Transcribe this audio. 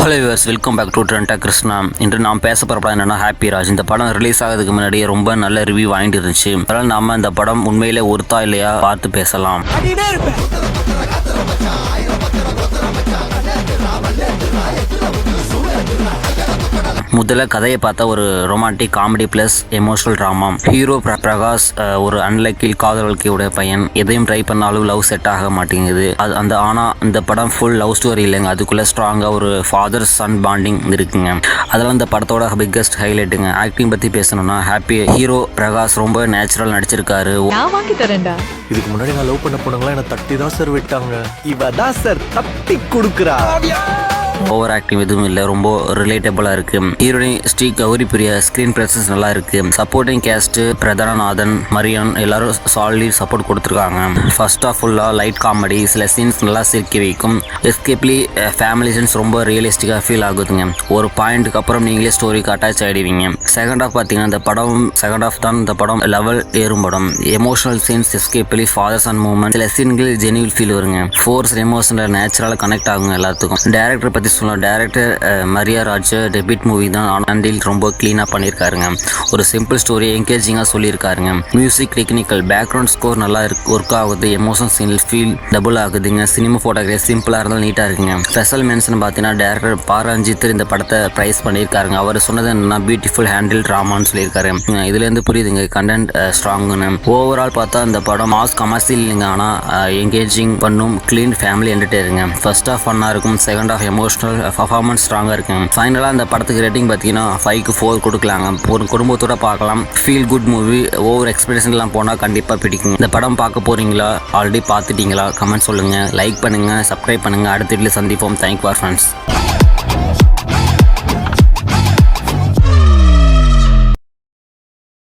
Hello viewers, welcome back to ட்ரெண்டா கிருஷ்ணா. இன்று நாம் பேச போகிற படம் என்னன்னா ஹாப்பி ராஜ். இந்த படம் ரிலீஸ் ஆகிறதுக்கு முன்னாடியே ரொம்ப நல்ல ரிவ்யூ வாங்கிட்டு இருந்துச்சு. அதனால் நாம இந்த படம் உண்மையிலே ஒருத்தா இல்லையா பார்த்து பேசலாம். முதல்ல கதையை பார்த்தா ஒரு romantic comedy plus emotional drama. Hero Prakash ஒரு அன்லக்கில் காதல் வாழ்க்கையுடைய பையன். எதையும் ட்ரை பண்ணாலும் லவ் செட் ஆக மாட்டேங்குது. இந்த படம் ஃபுல் லவ் ஸ்டோரி இல்லைங்க, அதுக்குள்ள ஸ்ட்ராங்கா ஒரு ஃபாதர் சன் பாண்டிங் இருக்குங்க. அதெல்லாம் இந்த படத்தோட பிக்கஸ்ட் ஹைலைட்டுங்க. ஆக்டிங் பத்தி பேசணும்னா ஹாப்பி ஹீரோ பிரகாஷ் ரொம்ப நேச்சுரல் நடிச்சிருக்காரு. இதுக்கு முன்னாடி நான் லவ் பண்ண போனவங்களா என்ன தட்டி தான் சார் விட்டாங்க. இவதான் சார் தட்டி கொடுக்குறா. ஓவர் ஆக்டிங் எதுவும் இல்லை, ரொம்ப ரிலேட்டபிளா இருக்கு. Heroine Sri Gouri Priya screen presence நல்லா இருக்கு. சப்போர்ட்டிங் கேஸ்ட் பிரதானநாதன், மரியான் எல்லாரும் சாலிட் சப்போர்ட் கொடுத்துருக்காங்க. ஃபர்ஸ்ட் ஆஃப் ஃபுல்லா லைட் காமெடி, சில சீன்ஸ் நல்லா சிரிக்க வைக்கும். எஸ்கேப்லி ஃபேமிலி சீன்ஸ் ரொம்ப ரியலிஸ்டிக்கா ஃபீல் ஆகுதுங்க. ஒரு பாயிண்ட்டுக்கு அப்புறம் நீங்களே ஸ்டோரிக்கு அட்டாச் ஆயிடுவீங்க. செகண்ட் ஆஃப் பார்த்தீங்கன்னா செகண்ட் ஆஃப் தான் இந்த படம் லெவல் ஏறும் படம். எமோஷனல் சீன்ஸ் எஸ்கேப்லி ஃபாதர்ஸ் அண்ட் மூமெண்ட், சில சீன்கள் ஜெனியூல் ஃபீல் வருங்க. ஃபோர்ஸ் எமோஷனல் நேச்சுரலாக கனெக்ட் ஆகுங்க எல்லாத்துக்கும். டைரக்டர் பத்தி சொல்லலாம். Director Maria Raj debut movie தான், ஆனால் ரொம்ப கிளீனா பண்ணியிருக்காருங்க. ஒரு சிம்பிள் ஸ்டோரி என்கேஜிங்கா சொல்லியிருக்காருங்க. மியூசிக் டெக்னிக்கல் பேக்ரவுண்ட் ஸ்கோர் நல்லா ஒர்க் ஆகுது. எமோஷன் சீன் ஃபீல் டபுள் ஆகுதுங்க. சினிமா போட்டோகிராஃபி சிம்பிளா இருந்தாலும் நீட்டா இருக்குங்க. ஸ்பெஷல் மென்ஷன் பார்த்தீங்கன்னா டைரக்டர் பாரஞ்சித் இந்த படத்தை பிரைஸ் பண்ணியிருக்காருங்க. அவர் சொன்னது என்னன்னா பியூட்டிஃபுல் ஹேண்டில் ட்ராமான்னு சொல்லியிருக்காரு. இதுல இருந்து புரியுதுங்க கண்டென்ட் ஸ்ட்ராங்னு. ஓவரால் பார்த்தா இந்த படம் மாஸ் கமர்ஷியல் இல்லைங்க, ஆனா என்கேஜிங் பண்ணும் கிளீன் ஃபேமிலி என்டர்டெய்னருங்க. ஃபர்ஸ்ட் ஆஃப் ஃபன்னா இருக்கும், செகண்ட் ஆஃப் எமோஷனல் பர்ஃபார்மன்ஸ் ஸ்ட்ராங்காக இருக்குங்க. ஃபைனலாக இந்த படத்துக்கு ரேட்டிங் பார்த்தீங்கன்னா 5க்கு 4 கொடுக்கலாங்க. ஒரு குடும்பத்தோட பார்க்கலாம். Feel good movie. ஓவர் எக்ஸ்பெக்டேஷன்லாம் போனால் கண்டிப்பாக பிடிக்கும். இந்த படம் பார்க்க போறீங்களா, ஆல்ரெடி பார்த்துட்டீங்களா? கமெண்ட் சொல்லுங்கள், லைக் பண்ணுங்கள், சப்ஸ்கிரைப் பண்ணுங்கள். அடுத்த வீட்டில் சந்திப்போம். Thank for friends.